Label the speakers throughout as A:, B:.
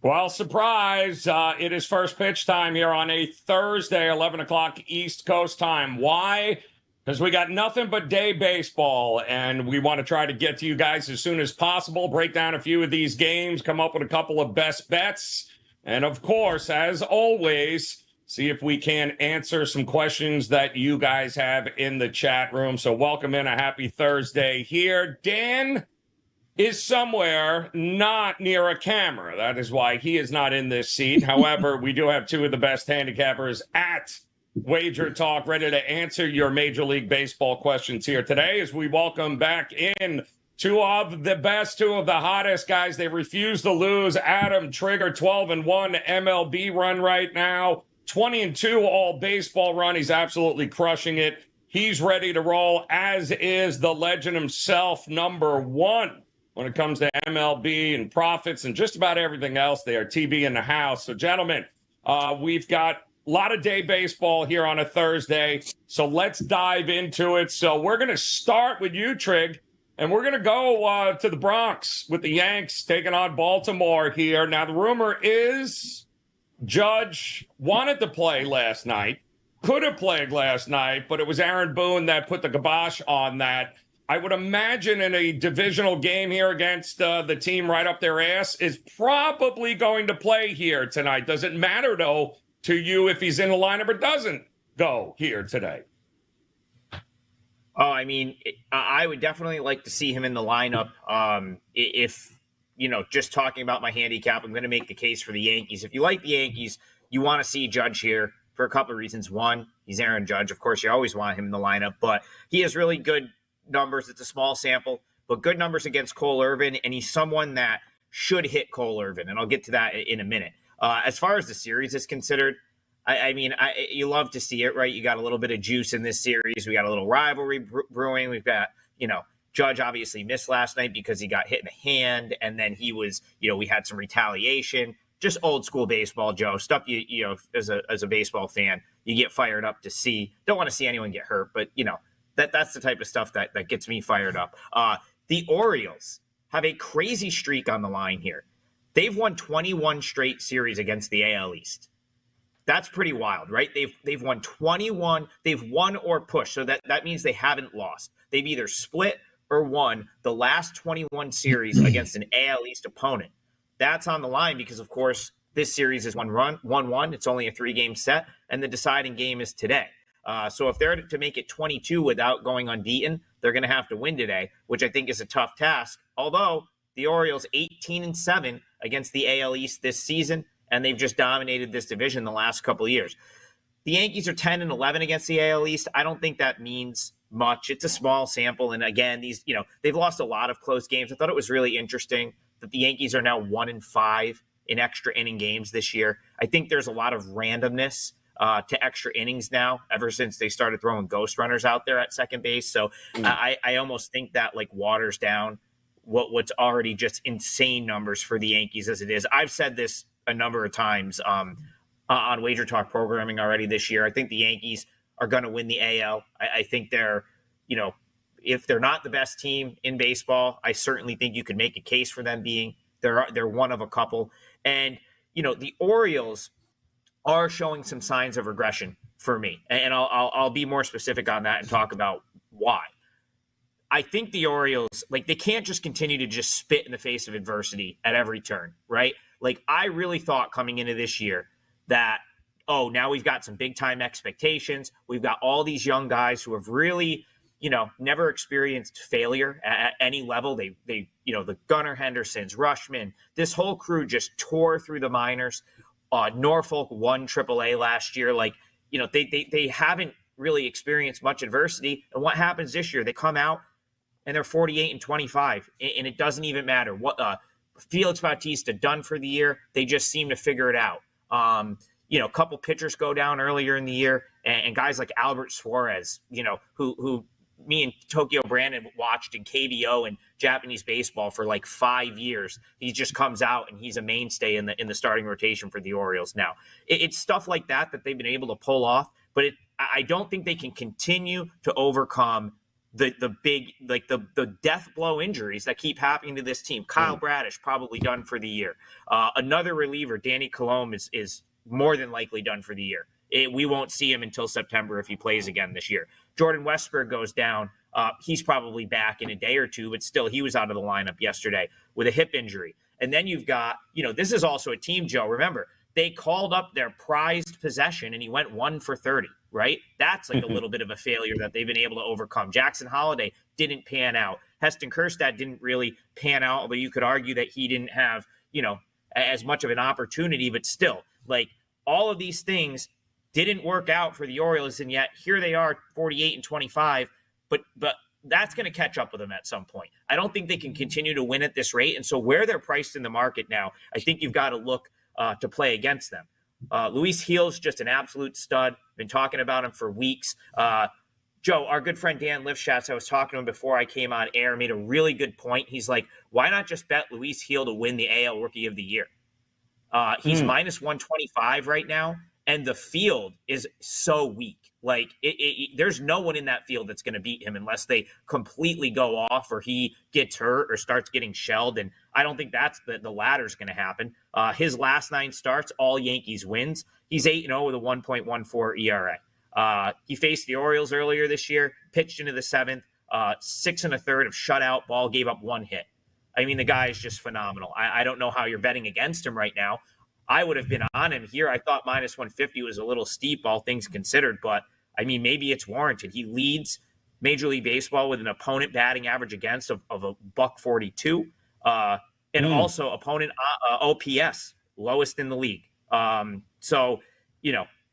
A: Well, surprise, it is first pitch time here on a Thursday, 11 o'clock East Coast time. Why? Because we got nothing but day baseball, and we want to try to get to you guys as soon as possible, break down a few of these games, come up with a couple of best bets, and of course, as always, see if we can answer some questions that you guys have in the chat room. So welcome in, a happy Thursday here. Dan is somewhere not near a camera. That is why he is not in this seat. However, we do have two of the best handicappers at WagerTalk ready to answer your Major League Baseball questions here today as we welcome back in two of the best, two of the hottest guys. They refuse to lose. Adam Trigger, 12-1 MLB run right now. 20-2 all baseball run. He's absolutely crushing it. He's ready to roll, as is the legend himself, number one. When it comes to MLB and profits and just about everything else there, TV in the house. So, gentlemen, we've got a lot of day baseball here on a Thursday, so let's dive into it. So we're going to start with you, Trig, and we're going to go to the Bronx with the Yanks taking on Baltimore here. Now, the rumor is Judge wanted to play last night, could have played last night, but it was Aaron Boone that put the kibosh on that. I would imagine in a divisional game here against the team right up their ass is probably going to play here tonight. Does it matter, though, to you if he's in the lineup or doesn't go here today?
B: Oh, I mean, I would definitely like to see him in the lineup. If, just talking about my handicap, I'm going to make the case for the Yankees. If you like the Yankees, you want to see Judge here for a couple of reasons. One, he's Aaron Judge. Of course, you always want him in the lineup, but he has really good numbers. It's a small sample, but good numbers against Cole Irvin, and he's someone that should hit Cole Irvin, and I'll get to that in a minute. As far as the series is considered, I mean, you love to see it, right? You got a little bit of juice in this series. We got a little rivalry brewing. We've got, Judge obviously missed last night because he got hit in the hand, and then he was, we had some retaliation. Just old school baseball, Joe. Stuff as a baseball fan, you get fired up to see. Don't want to see anyone get hurt, but that's the type of stuff that gets me fired up. The Orioles have a crazy streak on the line here. They've won 21 straight series against the AL East. That's pretty wild, right? They've won 21. They've won or pushed, so that means they haven't lost. They've either split or won the last 21 series against an AL East opponent. That's on the line because, of course, this series is 1-1. It's only a 3-game set, and the deciding game is today. So if they're to make it 22 without going unbeaten, they're going to have to win today, which I think is a tough task. Although the Orioles 18-7 against the AL East this season, and they've just dominated this division the last couple of years. The Yankees are 10-11 against the AL East. I don't think that means much. It's a small sample, and again, they've lost a lot of close games. I thought it was really interesting that the Yankees are now 1-5 in extra inning games this year. I think there's a lot of randomness to extra innings now, ever since they started throwing ghost runners out there at second base. So I almost think that waters down what's already just insane numbers for the Yankees as it is. I've said this a number of times on WagerTalk programming already this year. I think the Yankees are going to win the AL. I think they're, if they're not the best team in baseball, I certainly think you could make a case for them being. They're one of a couple. And, the Orioles are showing some signs of regression for me. And I'll be more specific on that and talk about why. I think the Orioles, they can't just continue to just spit in the face of adversity at every turn, right? I really thought coming into this year that, now we've got some big time expectations. We've got all these young guys who have really, never experienced failure at any level. They the Gunnar Hendersons, Rushman, this whole crew just tore through the minors. Norfolk won AAA last year. They haven't really experienced much adversity. And what happens this year? They come out and they're 48-25, and it doesn't even matter what Felix Bautista done for the year. They just seem to figure it out. A couple pitchers go down earlier in the year, and guys like Albert Suarez, who me and Tokyo Brandon watched in KBO and Japanese baseball for 5 years. He just comes out and he's a mainstay in the starting rotation for the Orioles now. It's stuff like that they've been able to pull off, but I don't think they can continue to overcome the big, like the death blow injuries that keep happening to this team. Kyle Bradish probably done for the year. Another reliever, Danny Colomb, is more than likely done for the year. We won't see him until September if he plays again this year. Jordan Westburg goes down. He's probably back in a day or two, but still, he was out of the lineup yesterday with a hip injury. And then you've got, this is also a team, Joe. Remember, they called up their prized possession and he went 1 for 30, right? That's like a little bit of a failure that they've been able to overcome. Jackson Holliday didn't pan out. Heston Kjerstad didn't really pan out, although you could argue that he didn't have, as much of an opportunity, but still, like, all of these things didn't work out for the Orioles, and yet here they are, 48-25, but that's going to catch up with them at some point. I don't think they can continue to win at this rate, and so where they're priced in the market now, I think you've got to look to play against them. Luis Gil's just an absolute stud. Been talking about him for weeks. Joe, our good friend Dan Lifshatz, I was talking to him before I came on air, made a really good point. He's like, why not just bet Luis Gil to win the AL Rookie of the Year? He's minus 125 right now, and the field is so weak. Like, there's no one in that field that's going to beat him unless they completely go off or he gets hurt or starts getting shelled. And I don't think that's the latter's going to happen. His last 9 starts, all Yankees wins. He's 8-0 with a 1.14 ERA. He faced the Orioles earlier this year, pitched into the 7th, 6 1/3 of shutout ball, gave up 1 hit. I mean, the guy is just phenomenal. I don't know how you're betting against him right now. I would have been on him here. I thought minus 150 was a little steep, all things considered, but I mean, maybe it's warranted. He leads Major League Baseball with an opponent batting average against of a $142, and also opponent OPS lowest in the league. So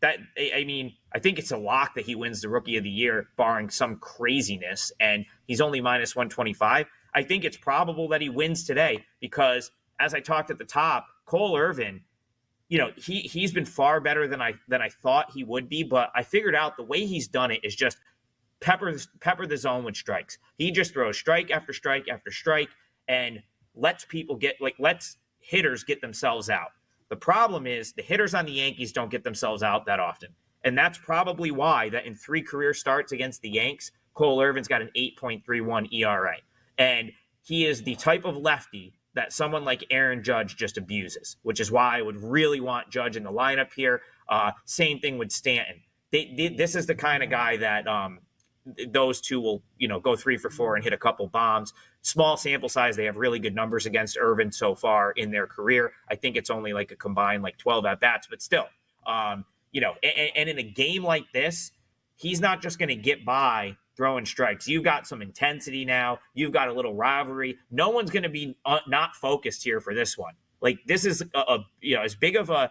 B: that, I mean, I think it's a lock that he wins the Rookie of the Year, barring some craziness, and he's only minus 125. I think it's probable that he wins today because, as I talked at the top, Cole Irvin, he's been far better than I thought he would be, but I figured out the way he's done it is just pepper the zone with strikes. He just throws strike after strike after strike and lets hitters get themselves out. The problem is the hitters on the Yankees don't get themselves out that often. And that's probably why that in 3 career starts against the Yanks, Cole Irvin's got an 8.31 ERA. And he is the type of lefty that someone like Aaron Judge just abuses, which is why I would really want Judge in the lineup here. Same thing with Stanton. This is the kind of guy that those two will, go 3 for 4 and hit a couple bombs. Small sample size. They have really good numbers against Irvin so far in their career. I think it's only like a combined 12 at bats, but still, and in a game like this, he's not just going to get by throwing strikes. You've got some intensity now. You've got a little rivalry. No one's going to be not focused here for this one. Like, this is as big of a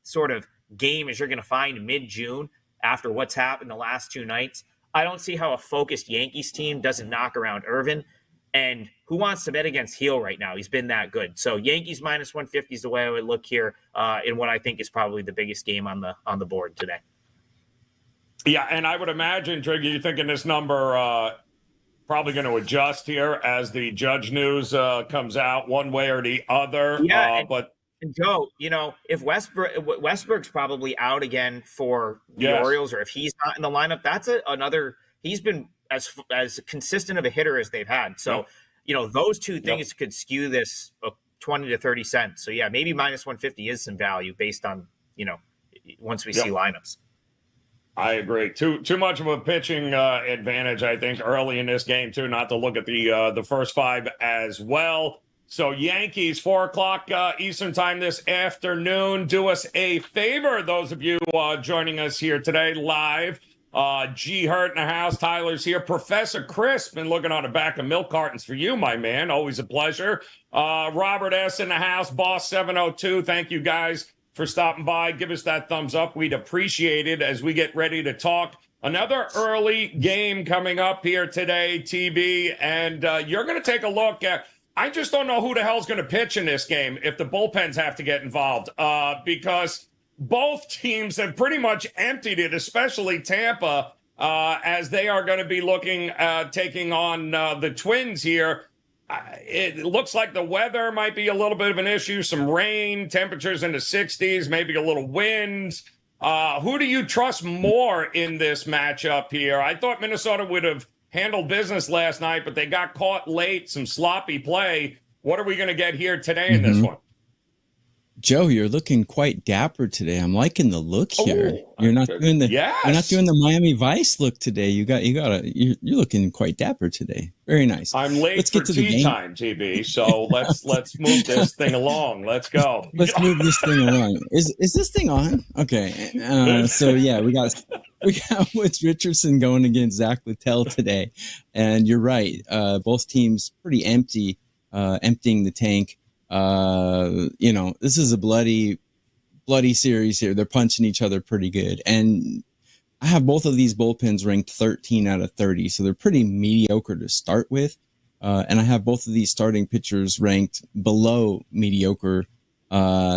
B: sort of game as you're going to find mid-June after what's happened the last 2 nights. I don't see how a focused Yankees team doesn't knock around Irvin. And who wants to bet against Gil right now? He's been that good. So Yankees minus 150 is the way I would look here in what I think is probably the biggest game on the board today.
A: Yeah, and I would imagine, Trigger, you're thinking this number probably going to adjust here as the Judge news comes out one way or the other.
B: Yeah, and Joe, if Westberg's probably out again for the Orioles, or if he's not in the lineup, that's another. He's been as consistent of a hitter as they've had. So, those two things could skew this 20 to 30 cents. So, yeah, maybe minus 150 is some value based on, once we see lineups.
A: I agree. Too much of a pitching advantage, I think, early in this game, too, not to look at the first 5 as well. So Yankees, 4 o'clock Eastern time this afternoon. Do us a favor, those of you joining us here today live. G. Hurt in the house. Tyler's here. Professor Chris, been looking on the back of milk cartons for you, my man. Always a pleasure. Robert S. in the house. Boss 702. Thank you, guys, for stopping by. Give us that thumbs up. We'd appreciate it as we get ready to talk another early game coming up here today, TB. And you're going to take a look at, I just don't know who the hell's going to pitch in this game if the bullpens have to get involved because both teams have pretty much emptied it, especially Tampa, as they are going to be looking taking on the Twins here. It looks like the weather might be a little bit of an issue. Some rain, temperatures in the 60s, maybe a little wind. Who do you trust more in this matchup here? I thought Minnesota would have handled business last night, but they got caught late, some sloppy play. What are we going to get here today in this one?
C: Joe, you're looking quite dapper today. I'm liking the look here. You're not doing the Miami Vice look today. You're looking quite dapper today. Very nice.
A: I'm late
C: let's
A: for
C: get to
A: tea
C: the game.
A: time, TB. So let's move this thing along. Let's go.
C: Let's move this thing along. Is this thing on? Okay. So yeah, we got Woods Richardson going against Zach Littell today, and you're right. Both teams pretty empty, emptying the tank. This is a bloody series here. They're punching each other pretty good. And I have both of these bullpens ranked 13 out of 30. So they're pretty mediocre to start with. And I have both of these starting pitchers ranked below mediocre.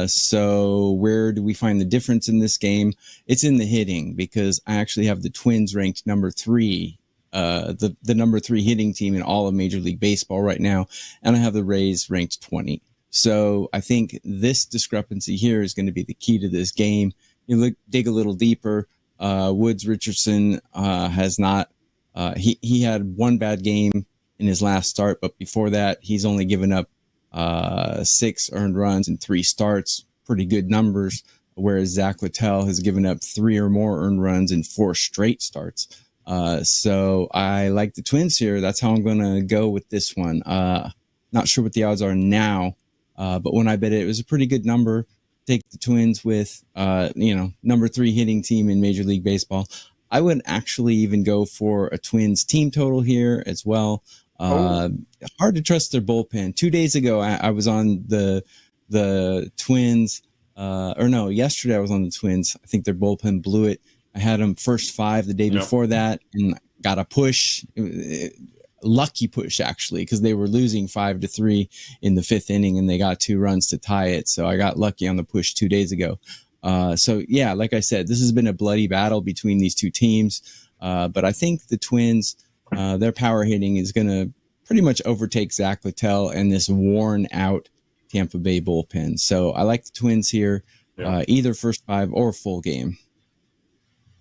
C: So where do we find the difference in this game? It's in the hitting, because I actually have the Twins ranked number 3. The number 3 hitting team in all of Major League Baseball right now. And I have the Rays ranked 20. So I think this discrepancy here is going to be the key to this game. You dig a little deeper. Woods Richardson has not. He had one bad game in his last start, but before that, he's only given up 6 earned runs in 3 starts. Pretty good numbers. Whereas Zach Littell has given up 3 or more earned runs in 4 straight starts. So I like the Twins here. That's how I'm going to go with this one. Not sure what the odds are now. But when I bet it was a pretty good number. Take the Twins with, number 3 hitting team in Major League Baseball. I would actually even go for a Twins team total here as well. Hard to trust their bullpen. 2 days ago, I was on the Twins, yesterday I was on the Twins. I think their bullpen blew it. I had them first 5 the day before that and got a push. Lucky push, actually, because they were losing 5-3 in the 5th inning and they got 2 runs to tie it. So I got lucky on the push 2 days ago. So yeah, like I said, this has been a bloody battle between these two teams. But I think the Twins, their power hitting is going to pretty much overtake Zach Littell and this worn out Tampa Bay bullpen. So I like the Twins here, either first 5 or full game.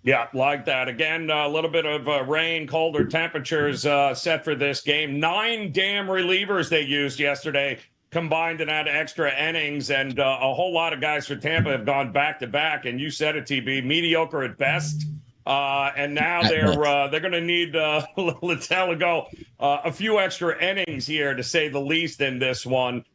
A: Yeah, like that. Again, a little bit of rain, colder temperatures set for this game. 9 damn relievers they used yesterday, combined and add extra innings, and a whole lot of guys for Tampa have gone back-to-back, and you said it, TB, mediocre at best. And now they're going to need Littell to go a few extra innings here, to say the least, in this one.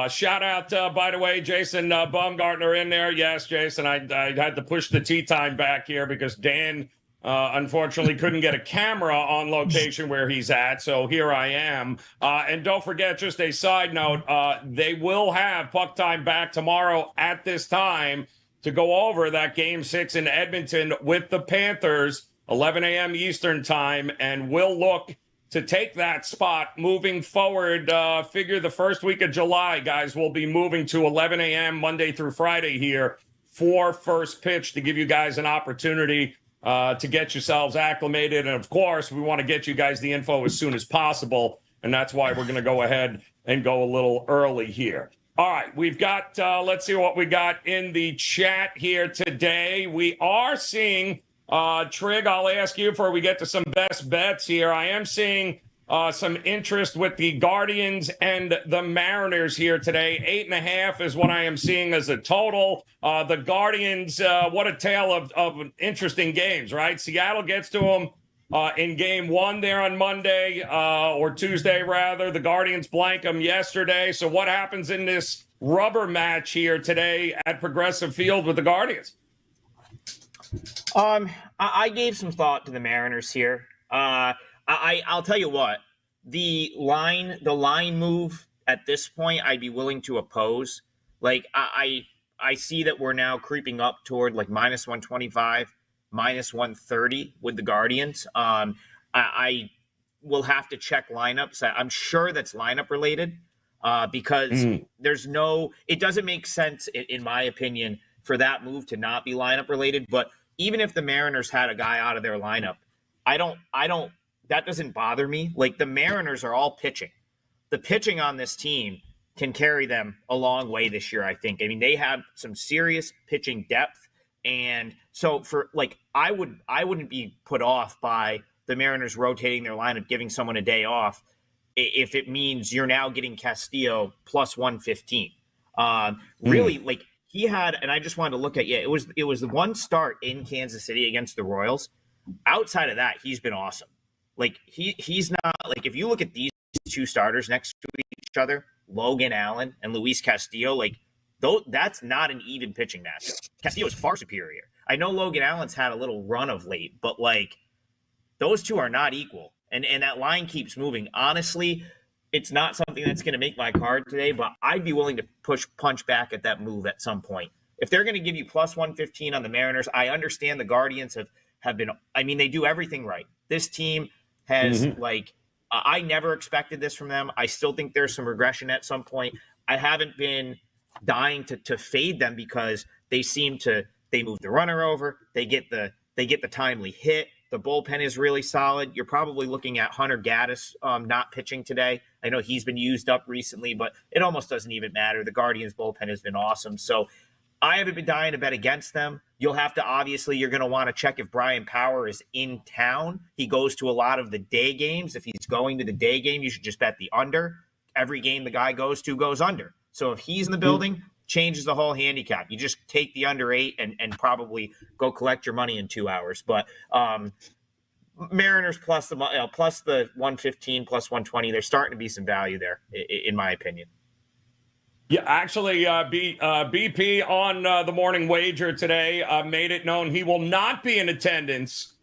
A: Shout out, by the way, Jason Baumgartner in there. Yes, Jason, I had to push the tea time back here because Dan, unfortunately, couldn't get a camera on location where he's at. So here I am. And don't forget, just a side note, they will have Puck Time back tomorrow at this time to go over that Game 6 in Edmonton with the Panthers, 11 a.m. Eastern time, and we'll look to take that spot moving forward. Figure the first week of July, guys, we'll be moving to 11 a.m. Monday through Friday here for first pitch, to give you guys an opportunity to get yourselves acclimated. And, of course, we want to get you guys the info as soon as possible, and that's why we're going to go ahead and go a little early here. All right, we've got, let's see what we got in the chat here today. We are seeing... Trig, I'll ask you before we get to some best bets here. I am seeing some interest with the Guardians and the Mariners here today. 8.5 is what I am seeing as a total. The Guardians, what a tale of interesting games, right? Seattle gets to them in game 1 there on Monday, or Tuesday, rather. The Guardians blank them yesterday. So what happens in this rubber match here today at Progressive Field with the Guardians?
B: I gave some thought to the Mariners here. I'll tell you what, the line move at this point, I'd be willing to oppose. Like, I see that we're now creeping up toward like minus 125, minus 130 with the Guardians. I will have to check lineups. I'm sure that's lineup related, because it doesn't make sense in my opinion for that move to not be lineup related. But even if the Mariners had a guy out of their lineup, that doesn't bother me. Like, the Mariners are all pitching. The pitching on this team can carry them a long way this year, I think. I mean, they have some serious pitching depth. And so I wouldn't be put off by the Mariners rotating their lineup, giving someone a day off, if it means you're now getting Castillo plus 115. Really, like he had, and I just wanted to look at, it was the one start in Kansas City against the Royals. Outside of that, he's been awesome. Like he's not, like, if you look at these two starters next to each other, Logan Allen and Luis Castillo, like, that's not an even pitching matchup. Castillo is far superior. I know Logan Allen's had a little run of late, but like those two are not equal. And that line keeps moving. Honestly, it's not something that's going to make my card today, but I'd be willing to punch back at that move at some point. If they're going to give you plus 115 on the Mariners, I understand the Guardians have been, I mean, they do everything right. This team has I never expected this from them. I still think there's some regression at some point. I haven't been dying to fade them because they move the runner over. They get the timely hit. The bullpen is really solid. You're probably looking at Hunter Gaddis not pitching today. I know he's been used up recently, but it almost doesn't even matter. The Guardians bullpen has been awesome. So I haven't been dying to bet against them. You'll have to, obviously, you're going to want to check if Brian Power is in town. He goes to a lot of the day games. If he's going to the day game, you should just bet the under. Every game the guy goes to goes under. So if he's in the building, changes the whole handicap. You just take the under 8 and probably go collect your money in 2 hours. But Mariners plus the 115 plus 120, there's starting to be some value there, in my opinion.
A: Yeah, actually, BP on the morning wager today made it known he will not be in attendance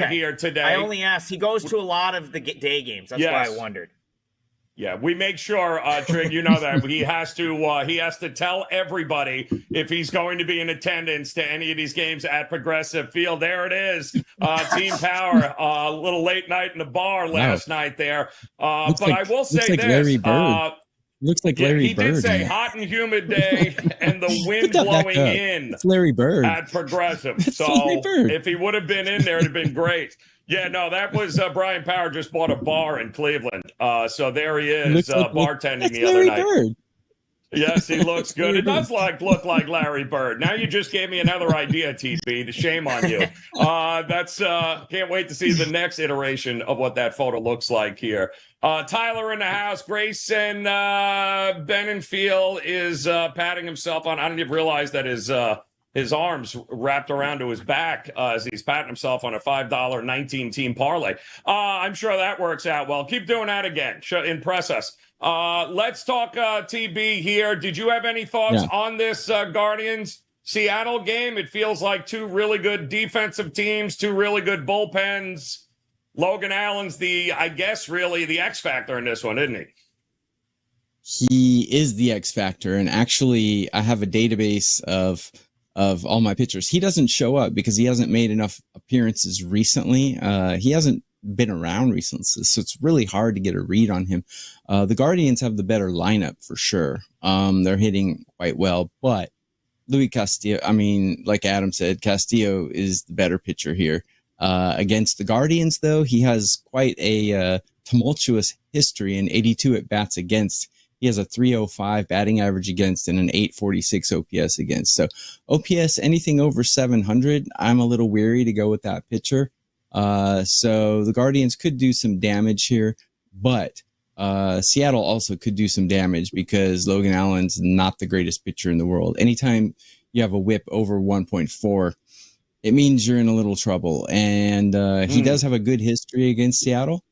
A: here today.
B: I only asked. He goes to a lot of the day games. That's why I wondered.
A: Yeah, we make sure, Trig, you know that he has to tell everybody if he's going to be in attendance to any of these games at Progressive Field. There it is, Team Power. A little late night in the bar last night there. But I will say this.
C: Larry Bird. Looks like Larry Bird.
A: He did say hot and humid day and the wind blowing in.
C: It's Larry Bird
A: at Progressive. So if he would have been in there, it'd have been great. Yeah, no, that was Brian Power just bought a bar in Cleveland. So there he is, bartending the other night. Bird. Yes, he looks good. It does look like Larry Bird. Now you just gave me another idea, TP. The shame on you. Can't wait to see the next iteration of what that photo looks like here. Tyler in the house. Grayson Benenfield is patting himself on. I didn't even realize that his arms wrapped around to his back as he's patting himself on a $5 19-team parlay. I'm sure that works out well. Keep doing that again. Impress us. Let's talk TB here. Did you have any thoughts on this Guardians Seattle game? It feels like two really good defensive teams, two really good bullpens. Logan Allen's I guess, really the X factor in this one, isn't he?
C: He is the X factor. And actually, I have a database of all my pitchers. He doesn't show up because he hasn't made enough appearances recently. He hasn't been around recently, so it's really hard to get a read on him. The Guardians have the better lineup for sure. They're hitting quite well, but Luis Castillo, I mean, like Adam said, Castillo is the better pitcher here. Against the Guardians, though, he has quite a tumultuous history in 82 at-bats against. He has a 305 batting average against and an 846 OPS against. So OPS, anything over 700, I'm a little weary to go with that pitcher. So the Guardians could do some damage here, but Seattle also could do some damage because Logan Allen's not the greatest pitcher in the world. Anytime you have a whip over 1.4, it means you're in a little trouble. And he does have a good history against Seattle.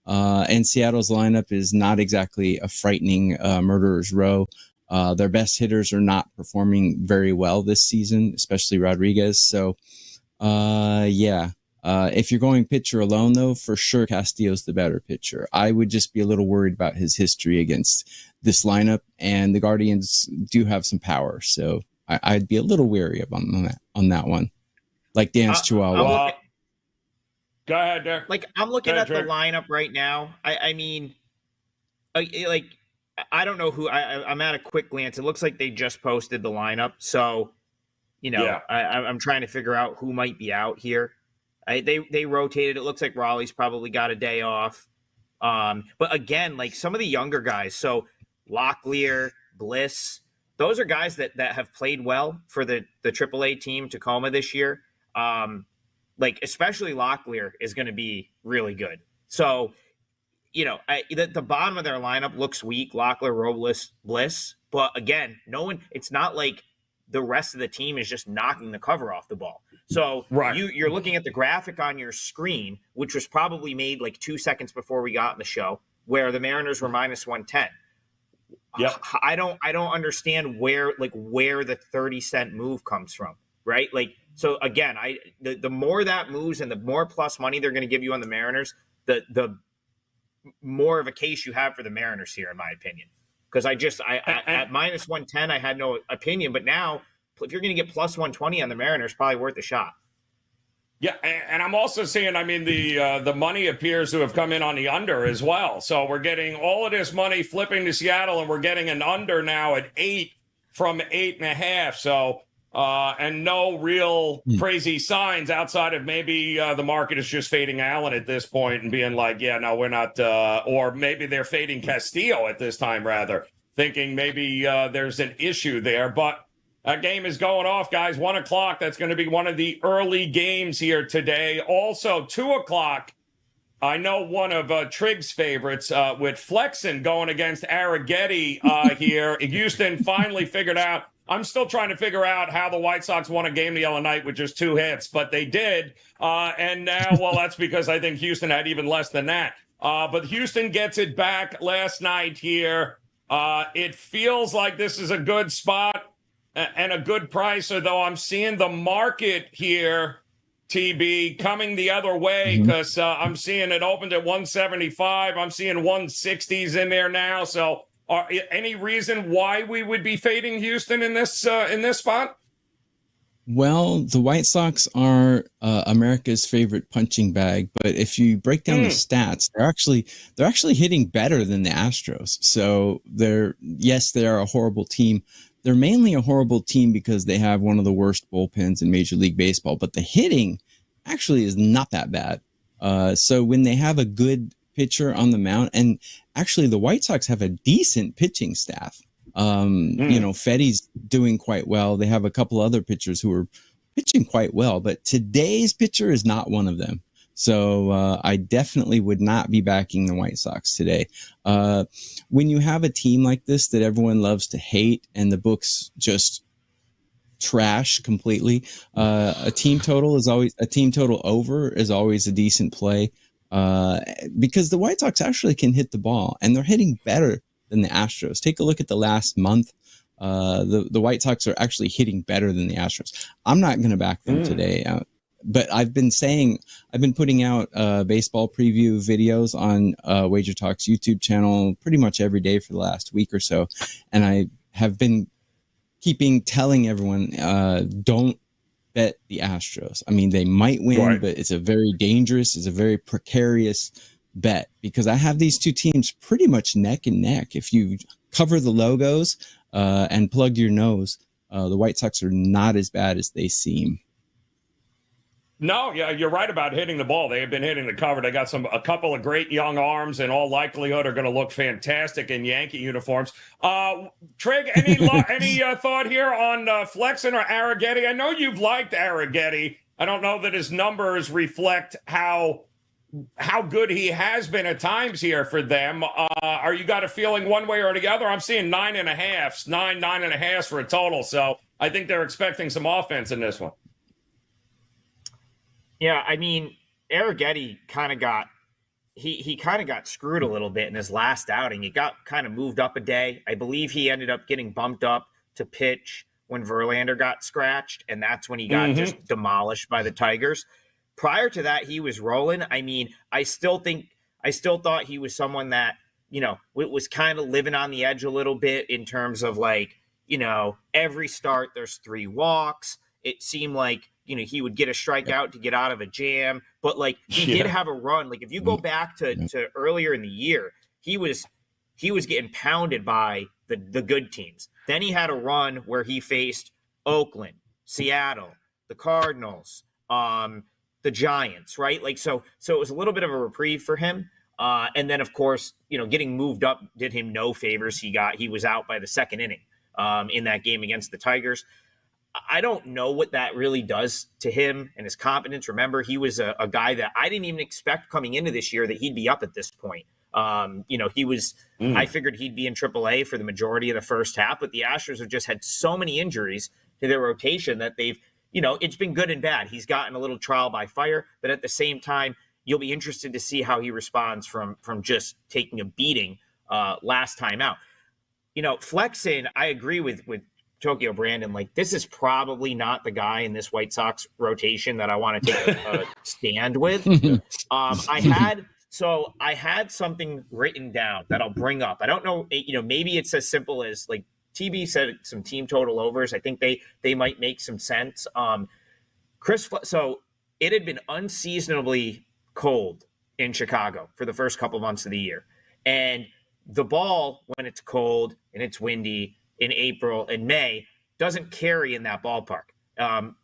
C: And Seattle's lineup is not exactly a frightening murderer's row. Their best hitters are not performing very well this season, especially Rodriguez. So, if you're going pitcher alone, though, for sure Castillo's the better pitcher. I would just be a little worried about his history against this lineup, and the Guardians do have some power. So I'd be a little wary of on that one. Like Dan's Chihuahua.
A: Go ahead, there.
B: Like, I'm looking at the lineup right now. I mean, I don't know who. I'm at a quick glance. It looks like they just posted the lineup. So, I'm trying to figure out who might be out here. They rotated. It looks like Raleigh's probably got a day off. But again, like some of the younger guys, so Locklear, Bliss, those are guys that have played well for the AAA team Tacoma this year. like especially Locklear is going to be really good. So, the bottom of their lineup looks weak. Locklear, Robles, Bliss. But again, it's not like the rest of the team is just knocking the cover off the ball. So
A: Right.
B: you're looking at the graphic on your screen, which was probably made like 2 seconds before we got in the show, where the Mariners were minus 110.
A: Yep.
B: I don't understand where the 30-cent move comes from, right? Like, so again, the more that moves and the more plus money they're going to give you on the Mariners, the more of a case you have for the Mariners here, in my opinion. Because at minus 110, I had no opinion, but now if you're going to get plus 120 on the Mariners, probably worth a shot.
A: Yeah, and I'm also seeing, the money appears to have come in on the under as well. So we're getting all of this money flipping to Seattle, and we're getting an under now at 8 from 8.5. So, and no real crazy signs outside of maybe the market is just fading Allen at this point and being like, yeah, no, we're not, or maybe they're fading Castillo at this time, rather, thinking maybe there's an issue there. But that game is going off, guys. 1 o'clock. That's going to be one of the early games here today. Also, 2 o'clock. I know one of Trig's favorites with Flexen going against Arrighetti here. Houston finally figured out. I'm still trying to figure out how the White Sox won a game the other night with just 2 hits, but they did. And now, well, that's because I think Houston had even less than that. But Houston gets it back last night here. It feels like this is a good spot and a good price, although I'm seeing the market here, TB, coming the other way because I'm seeing it opened at 175. I'm seeing 160s in there now. So any reason why we would be fading Houston in this spot?
C: Well, the White Sox are America's favorite punching bag, but if you break down the stats, they're actually hitting better than the Astros. So they are a horrible team. They're mainly a horrible team because they have one of the worst bullpens in Major League Baseball, but the hitting actually is not that bad. So when they have a good pitcher on the mound, and actually the White Sox have a decent pitching staff. Fetty's doing quite well. They have a couple other pitchers who are pitching quite well, but today's pitcher is not one of them. So I definitely would not be backing the White Sox today. When you have a team like this that everyone loves to hate and the books just trash completely, a team total over is always a decent play because the White Sox actually can hit the ball and they're hitting better than the Astros. Take a look at the last month. The White Sox are actually hitting better than the Astros. I'm not going to back them today. But I've been putting out baseball preview videos on WagerTalk's YouTube channel pretty much every day for the last week or so. And I have been telling everyone, don't bet the Astros. I mean, they might win, but it's a very precarious bet because I have these two teams pretty much neck and neck. If you cover the logos and plug your nose, the White Sox are not as bad as they seem.
A: No, yeah, you're right about hitting the ball. They have been hitting the cover. They got a couple of great young arms, and all likelihood are going to look fantastic in Yankee uniforms. Trig, any thought here on Flexen or Arrighetti? I know you've liked Arrighetti. I don't know that his numbers reflect how good he has been at times here for them. Are you got a feeling one way or the other? I'm seeing 9.5 for a total. So I think they're expecting some offense in this one.
B: Yeah, I mean, Arrighetti kind of got screwed a little bit in his last outing. He got kind of moved up a day. I believe he ended up getting bumped up to pitch when Verlander got scratched, and that's when he got just demolished by the Tigers. Prior to that, he was rolling. I mean, I still thought he was someone that, was kind of living on the edge a little bit in terms of every start there's 3 walks. It seemed like, he would get a strikeout to get out of a jam, but he did have a run. Like if you go back to earlier in the year, he was getting pounded by the good teams. Then he had a run where he faced Oakland, Seattle, the Cardinals, the Giants, right? So it was a little bit of a reprieve for him. And then of course, getting moved up did him no favors. He was out by the second inning in that game against the Tigers. I don't know what that really does to him and his confidence. Remember, he was a guy that I didn't even expect coming into this year that he'd be up at this point. He was, I figured he'd be in AAA for the majority of the first half, but the Astros have just had so many injuries to their rotation that they've, it's been good and bad. He's gotten a little trial by fire, but at the same time, you'll be interested to see how he responds from just taking a beating last time out. Flexen, I agree with Tokyo Brandon. Like, this is probably not the guy in this White Sox rotation that I want to take a stand with. I had something written down that I'll bring up. I don't know, maybe it's as simple as, like, TB said some team total overs. I think they might make some sense. So it had been unseasonably cold in Chicago for the first couple months of the year. And the ball, when it's cold and it's windy in April and May, doesn't carry in that ballpark.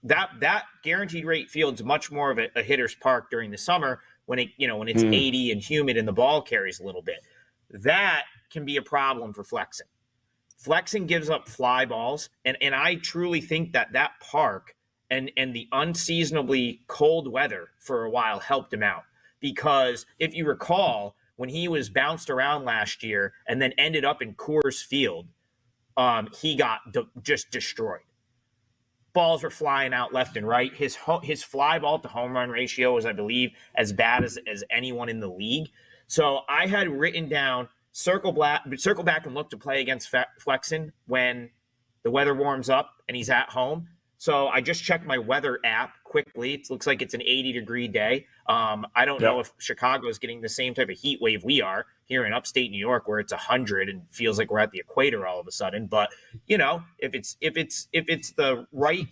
B: That guaranteed rate field's much more of a hitter's park during the summer when it's 80 and humid and the ball carries a little bit. That can be a problem for Flexen. Flexen gives up fly balls, and I truly think that park and the unseasonably cold weather for a while helped him out. Because if you recall, when he was bounced around last year and then ended up in Coors Field, he got just destroyed. Balls were flying out left and right. His fly ball to home run ratio was, I believe, as bad as anyone in the league. So I had written down circle back and look to play against Flexen when the weather warms up and he's at home. So I just checked my weather app quickly. It looks like it's an 80-degree day. I don't know if Chicago is getting the same type of heat wave we are here in upstate New York, where it's 100 and feels like we're at the equator all of a sudden. But if it's the right,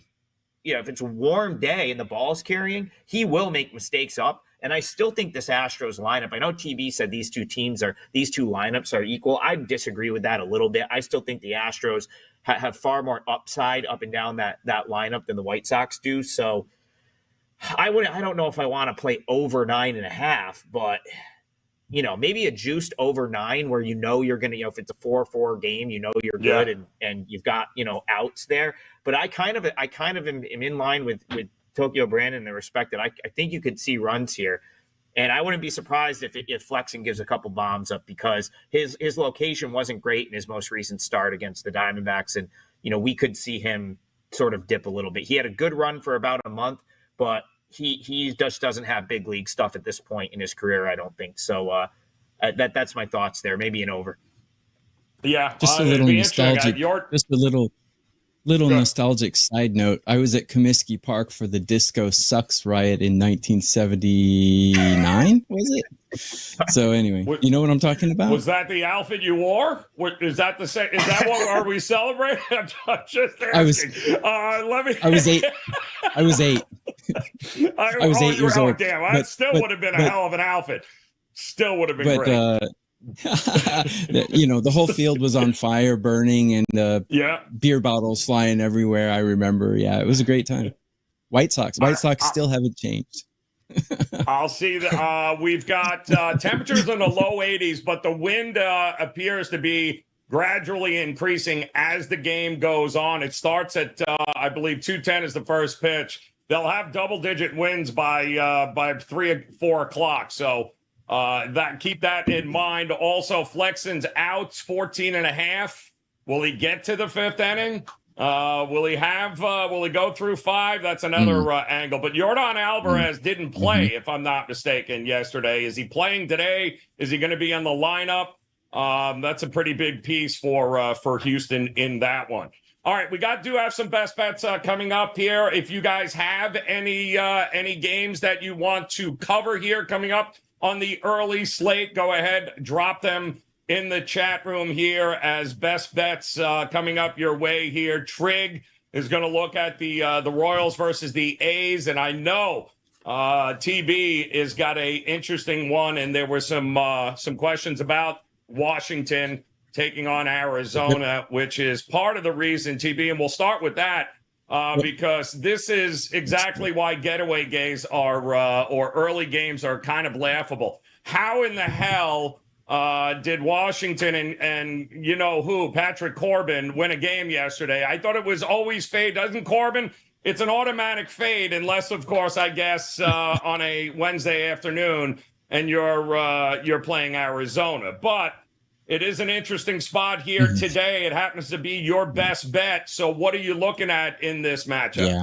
B: if it's a warm day and the ball's carrying, he will make mistakes up. And I still think this Astros lineup, I know TB said these two lineups are equal. I disagree with that a little bit. I still think the Astros have far more upside up and down that lineup than the White Sox do. So I don't know if I want to play over 9.5, but maybe a juiced over 9 where you're going to, if it's a 4-4 game, you're good and you've got, outs there. But I kind of am in line with Tokyo Brandon in the respect that I think you could see runs here. And I wouldn't be surprised if Flexen gives a couple bombs up, because his location wasn't great in his most recent start against the Diamondbacks. And, we could see him sort of dip a little bit. He had a good run for about a month, but he just doesn't have big league stuff at this point in his career, I don't think. So that's my thoughts there. Maybe an over.
A: Yeah.
C: Just a little nostalgic. Just a little nostalgic side note. I was at Comiskey Park for the Disco Sucks riot in 1979, was it? So anyway, you know what I'm talking about?
A: Was that the outfit you wore? Is that the same? Is that what are we celebrating? I'm just asking. I
C: was 8. I was 8. I was 8 years old.
A: Damn, that still would have been a hell of an outfit. Still would have been great.
C: The whole field was on fire, burning, and beer bottles flying everywhere. I remember. Yeah, it was a great time. White Sox still haven't changed.
A: I'll see that. We've got temperatures in the low 80s, but the wind appears to be gradually increasing as the game goes on. It starts at I believe 2:10 is the first pitch. They'll have double-digit winds by 3 or 4 o'clock. So. Keep that in mind. Also, Flexen's outs 14.5. Will he get to the 5th inning? Will he go through 5? That's another angle. But Yordan Alvarez didn't play, if I'm not mistaken, yesterday. Is he playing today? Is he going to be in the lineup? That's a pretty big piece for Houston in that one. All right, we do have some best bets coming up here. If you guys have any games that you want to cover here coming up on the early slate, go ahead, drop them in the chat room here as best bets coming up your way here. Trig is going to look at the Royals versus the A's, and I know TB has got a interesting one, and there were some questions about Washington taking on Arizona, which is part of the reason, TB, and we'll start with that. Because this is exactly why getaway games or early games are kind of laughable. How in the hell did Washington and you know who, Patrick Corbin, win a game yesterday. I thought it was always fade. Doesn't Corbin? It's an automatic fade unless, of course, I guess on a Wednesday afternoon and you're playing Arizona. But it is an interesting spot here today. It happens to be your best bet. So what are you looking at in this matchup?
C: Yeah.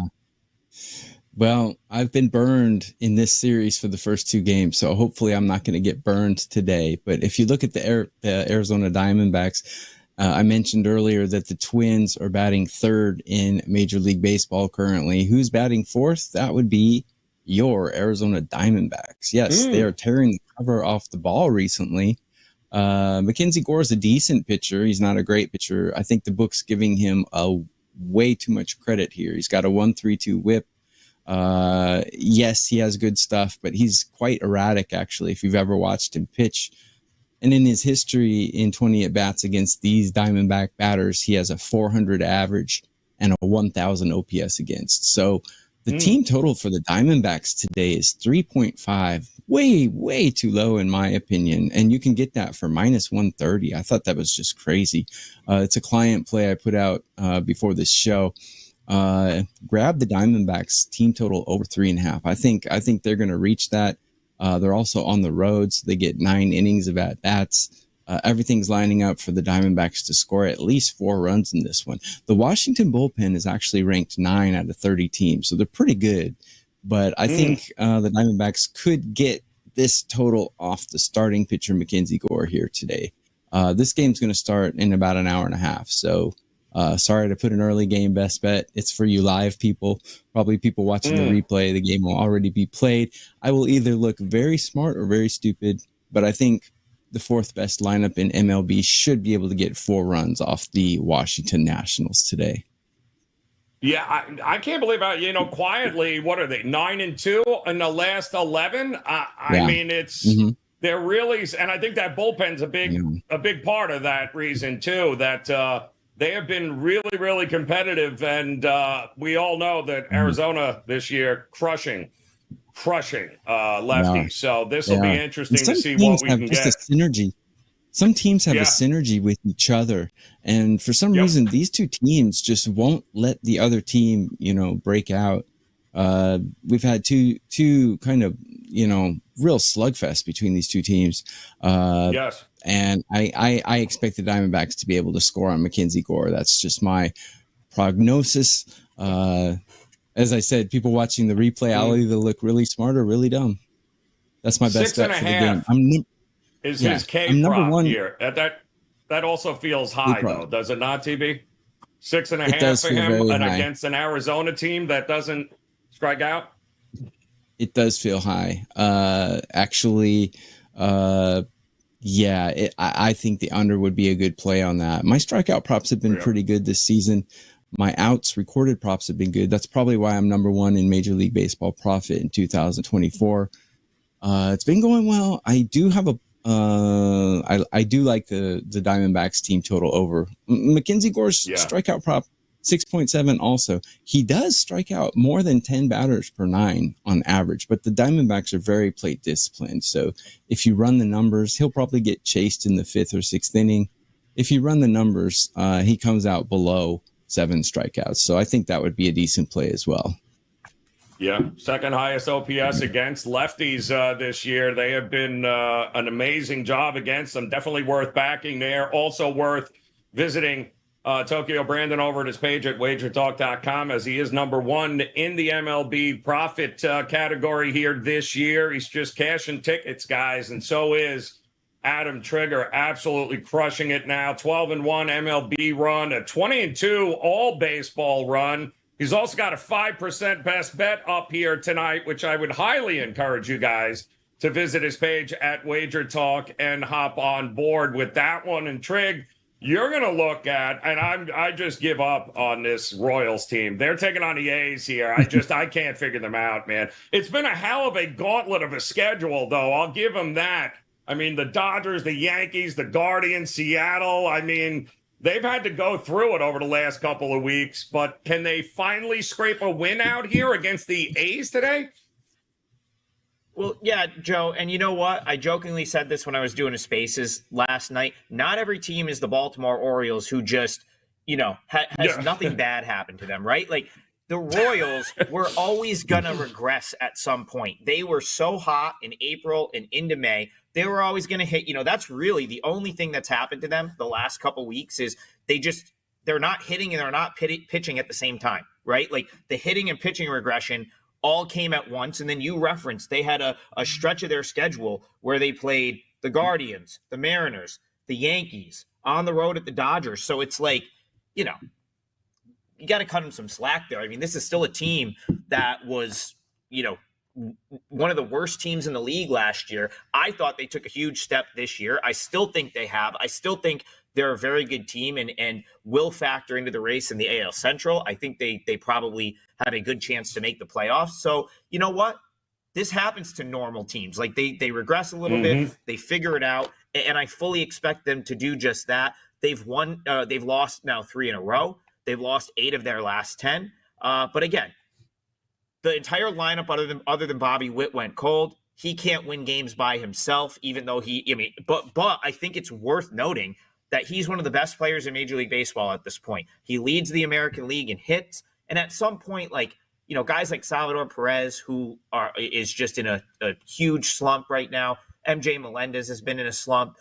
C: Well, I've been burned in this series for the first two games, so hopefully I'm not going to get burned today. But if you look at the Arizona Diamondbacks, I mentioned earlier that the Twins are batting third in Major League Baseball currently. Who's batting fourth? That would be your Arizona Diamondbacks. Yes, they are tearing the cover off the ball recently. Mackenzie Gore is a decent pitcher. He's not a great pitcher. I think the book's giving him way too much credit here. He's got a 1.32 whip. Yes, he has good stuff, but he's quite erratic, actually, if you've ever watched him pitch. And in his history in 20 at-bats against these Diamondback batters, he has a 400 average and a 1,000 OPS against. So the team total for the Diamondbacks today is 3.5. Way too low, in my opinion. And you can get that for minus 130. I thought that was just crazy. It's a client play I put out before this show. Grab the Diamondbacks team total over 3.5. I think they're going to reach that. They're also on the road, so they get 9 innings of at-bats. Everything's lining up for the Diamondbacks to score at least 4 runs in this one. The Washington bullpen is actually ranked 9 out of 30 teams, so they're pretty good. But I think the Diamondbacks could get this total off the starting pitcher, Mackenzie Gore, here today. This game's going to start in about an hour and a half, so sorry to put an early game best bet. It's for you live people, probably people watching the replay. The game will already be played. I will either look very smart or very stupid, but I think the 4th best lineup in MLB should be able to get 4 runs off the Washington Nationals today.
A: Yeah, I can't believe quietly, what are they, 9-2 in the last 11? I mean, it's they're really, and I think that bullpen's a big part of that reason too. That they have been really, really competitive, and we all know that Arizona this year crushing lefties. So this will be interesting to see what we can get.
C: Synergy. Some teams have a synergy with each other, and for some reason, these two teams just won't let the other team, break out. We've had two kind of, real slugfest between these two teams. And I expect the Diamondbacks to be able to score on Mackenzie Gore. That's just my prognosis. As I said, people watching the replay, I'll either look really smart or really dumb. That's my best bet for the game.
A: Is his K prop here? That also feels high, though, does it not, TB? 6.5 for him, and against an Arizona team that doesn't strike out.
C: It does feel high. I think the under would be a good play on that. My strikeout props have been pretty good this season. My outs recorded props have been good. That's probably why I'm number 1 in Major League Baseball profit in 2024. It's been going well. I do have I do like the Diamondbacks team total over. Mackenzie Gore's strikeout prop 6.7 also. He does strike out more than 10 batters per 9 on average, but the Diamondbacks are very plate disciplined. So if you run the numbers, he'll probably get chased in the 5th or 6th inning. If you run the numbers, he comes out below 7 strikeouts. So I think that would be a decent play as well.
A: Yeah, second highest OPS against lefties this year. They have been an amazing job against them. Definitely worth backing there. Also worth visiting Tokyo Brandon over at his page at WagerTalk.com, as he is number 1 in the MLB profit category here this year. He's just cashing tickets, guys, and so is Adam Trigger, absolutely crushing it now. 12-1 MLB run, a 20-2 all baseball run. He's also got a 5% best bet up here tonight, which I would highly encourage you guys to visit his page at WagerTalk and hop on board with that one. And Trig, you're going to look at, and I just give up on this Royals team. They're taking on the A's here. I can't figure them out, man. It's been a hell of a gauntlet of a schedule, though. I'll give them that. I mean, the Dodgers, the Yankees, the Guardians, Seattle. I mean, they've had to go through it over the last couple of weeks, but can they finally scrape a win out here against the A's today?
B: Well, yeah, Joe, and you know what? I jokingly said this when I was doing a Spaces last night. Not every team is the Baltimore Orioles who just, has
A: Yeah.
B: nothing bad happen to them, right? Like the Royals were always going to regress at some point. They were so hot in April and into May. They were always going to hit, that's really the only thing that's happened to them the last couple weeks is they're not hitting and they're not pitching at the same time, right? Like the hitting and pitching regression all came at once. And then you referenced they had a stretch of their schedule where they played the Guardians, the Mariners, the Yankees, on the road at the Dodgers. So it's like, you got to cut them some slack there. I mean, this is still a team that was, one of the worst teams in the league last year. I thought they took a huge step this year. I still think they have. I still think they're a very good team and will factor into the race in the AL Central. I think they probably have a good chance to make the playoffs. So, you know what? This happens to normal teams. Like they regress a little bit, they figure it out, and I fully expect them to do just that. They've lost now 3 in a row. They've lost 8 of their last 10. But again, the entire lineup other than Bobby Witt went cold. He can't win games by himself, even though but I think it's worth noting that he's one of the best players in Major League Baseball at this point. He leads the American League in hits. And at some point, guys like Salvador Perez, who is just in a huge slump right now. MJ Melendez has been in a slump.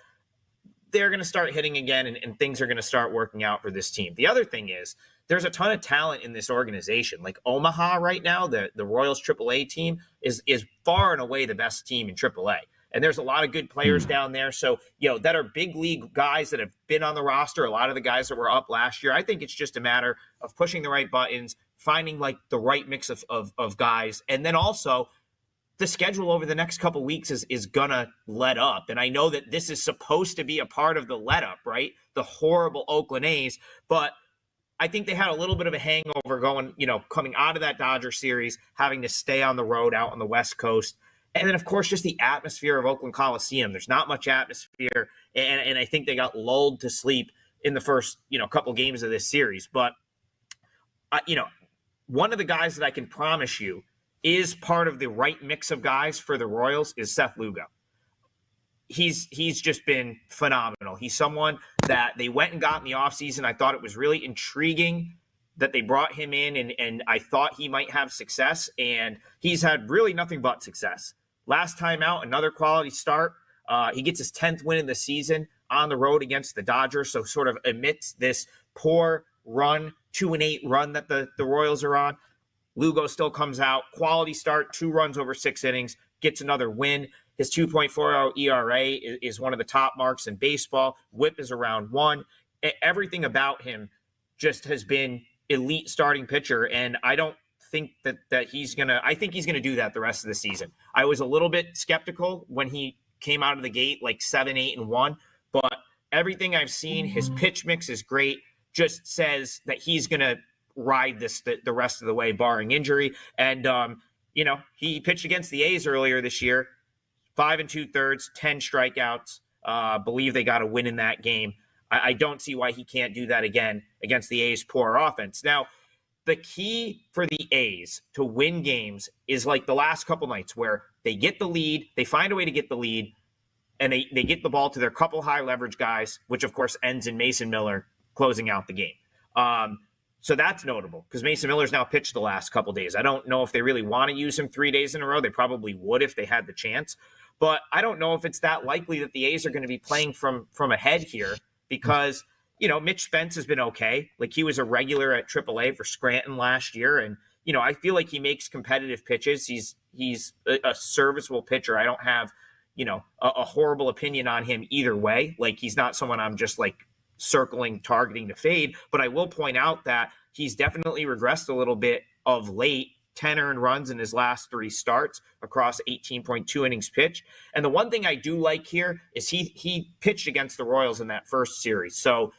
B: They're going to start hitting again, and things are going to start working out for this team. The other thing is there's a ton of talent in this organization. Like Omaha right now, the Royals AAA team is far and away the best team in AAA. And there's a lot of good players down there. So, that are big league guys that have been on the roster, a lot of the guys that were up last year. I think it's just a matter of pushing the right buttons, finding the right mix of guys. And then also the schedule over the next couple weeks is going to let up. And I know that this is supposed to be a part of the let up, right? The horrible Oakland A's. But I think they had a little bit of a hangover coming out of that Dodger series, having to stay on the road out on the West Coast. And then, of course, just the atmosphere of Oakland Coliseum. There's not much atmosphere, and I think they got lulled to sleep in the first, couple games of this series. But, one of the guys that I can promise you is part of the right mix of guys for the Royals is Seth Lugo. He's just been phenomenal. He's someone that they went and got in the offseason. I thought it was really intriguing that they brought him in, and I thought he might have success, and he's had really nothing but success. Last time out, another quality start. He gets his 10th win in the season on the road against the Dodgers, so sort of amidst this poor run, 2-8 run that the Royals are on, Lugo still comes out, quality start, 2 runs over 6 innings, gets another win. His 2.40 ERA is one of the top marks in baseball. WHIP is around 1. Everything about him just has been elite starting pitcher, and I don't think that he's gonna. I think he's gonna do that the rest of the season. I was a little bit skeptical when he came out of the gate 7-8-1, but everything I've seen, his pitch mix is great. Just says that he's gonna ride this the rest of the way, barring injury. And he pitched against the A's earlier this year, 5 2/3, 10 strikeouts. Believe they got a win in that game. I don't see why he can't do that again against the A's poor offense. Now, the key for the A's to win games is like the last couple nights where they get the lead, they find a way to get the lead, and they get the ball to their couple high leverage guys, which of course ends in Mason Miller closing out the game. So that's notable because Mason Miller's now pitched the last couple days. I don't know if they really want to use him 3 days in a row. They probably would if they had the chance. But I don't know if it's that likely that the A's are going to be playing from ahead here because, Mitch Spence has been okay. Like he was a regular at AAA for Scranton last year. And, I feel like he makes competitive pitches. He's a serviceable pitcher. I don't have, a horrible opinion on him either way. Like he's not someone I'm just circling, targeting to fade. But I will point out that he's definitely regressed a little bit of late. 10 earned runs in his last 3 starts across 18.2 innings pitched. And the one thing I do like here is he pitched against the Royals in that first series. So,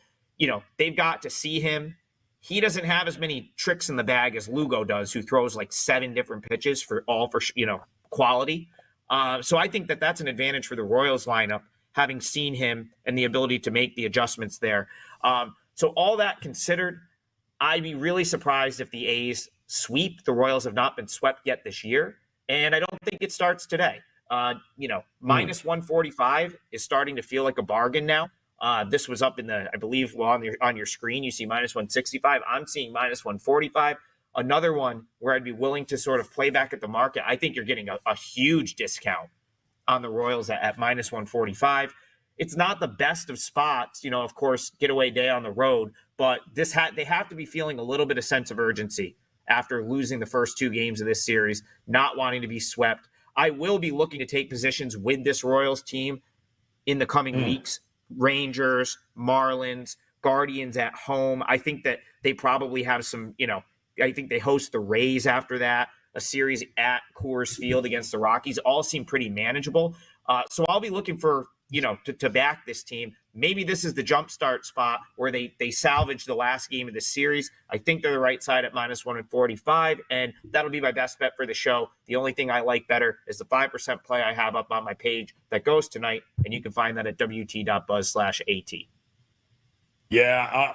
B: they've got to see him. He doesn't have as many tricks in the bag as Lugo does, who throws 7 different pitches for quality. So I think that that's an advantage for the Royals lineup, having seen him and the ability to make the adjustments there. So all that considered, I'd be really surprised if the A's sweep. The Royals have not been swept yet this year. And I don't think it starts today. Minus 145 is starting to feel like a bargain now. This was up in the, I believe, on your screen, you see minus 165. I'm seeing minus 145. Another one where I'd be willing to sort of play back at the market. I think you're getting a huge discount on the Royals at minus 145. It's not the best of spots, of course, getaway day on the road, but they have to be feeling a little bit of sense of urgency after losing the first 2 games of this series, not wanting to be swept. I will be looking to take positions with this Royals team in the coming weeks. Rangers, Marlins, Guardians at home. I think that they probably have some, I think they host the Rays after that, a series at Coors Field against the Rockies. All seem pretty manageable. So I'll be looking for, to back this team. Maybe this is the jumpstart spot where they salvage the last game of the series. I think they're the right side at minus 145, and that'll be my best bet for the show. The only thing I like better is the 5% play I have up on my page that goes tonight, and you can find that at wt.buzz/AT.
A: Yeah.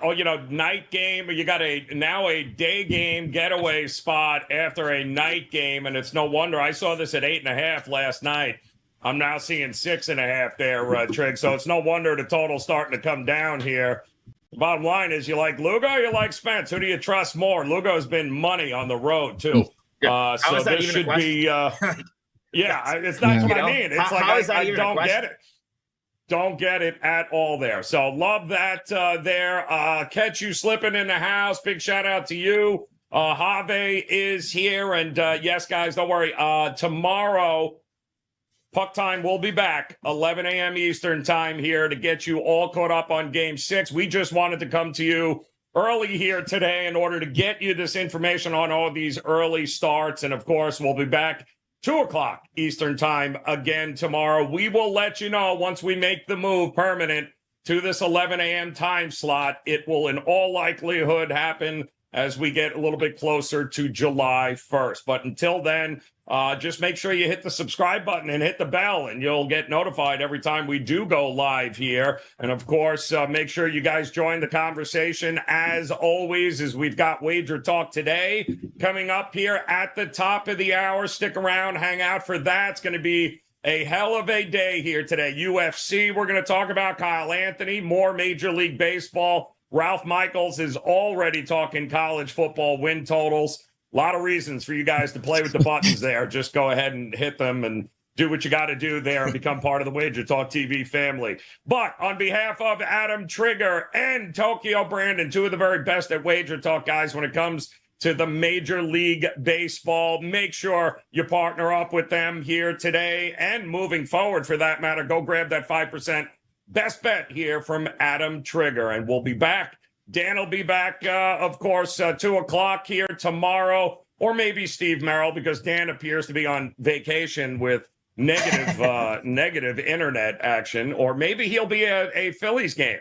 A: Night game. You got now a day game getaway spot after a night game, and it's no wonder. I saw this at 8.5 last night. I'm now seeing 6.5 there, Trig. So it's no wonder the total's starting to come down here. The bottom line is, you like Lugo or you like Spence? Who do you trust more? Lugo's been money on the road, too. So this should be it's not what I mean. It's I don't get it. Don't get it at all there. So love that there. Catch you slipping in the house. Big shout out to you. Have is here. And yes, guys, don't worry. Tomorrow, Puck Time will be back, 11 a.m. Eastern time here to get you all caught up on Game 6. We just wanted to come to you early here today in order to get you this information on all these early starts. And, of course, we'll be back 2 o'clock Eastern time again tomorrow. We will let you know once we make the move permanent to this 11 a.m. time slot. It will in all likelihood happen as we get a little bit closer to July 1st. But until then, just make sure you hit the subscribe button and hit the bell, and you'll get notified every time we do go live here. And, of course, make sure you guys join the conversation, as always, as we've got Wager Talk today coming up here at the top of the hour. Stick around, hang out for that. It's going to be a hell of a day here today. UFC, we're going to talk about Kyle Anthony, more Major League Baseball. Ralph Michaels is already talking college football win totals. A lot of reasons for you guys to play with the buttons there. Just go ahead and hit them and do what you got to do there and become part of the Wager Talk TV family. But on behalf of Adam Trigger and Tokyo Brandon, 2 of the very best at Wager Talk, guys, when it comes to the Major League Baseball, make sure you partner up with them here today and moving forward, for that matter. Go grab that 5% best bet here from Adam Trigger, and we'll be back. Dan will be back, of course, 2 o'clock here tomorrow, or maybe Steve Merrill, because Dan appears to be on vacation with negative internet action, or maybe he'll be at a Phillies game.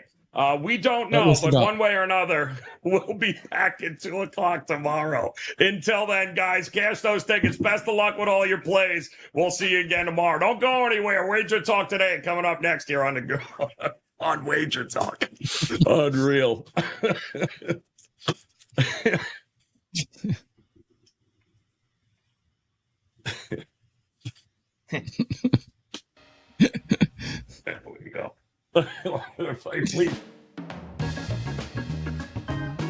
A: We don't know, but one way or another, we'll be back at 2 o'clock tomorrow. Until then, guys, cash those tickets. Best of luck with all your plays. We'll see you again tomorrow. Don't go anywhere. Wager Talk today coming up next here on the on Wager Talk. Unreal. There we go. Please.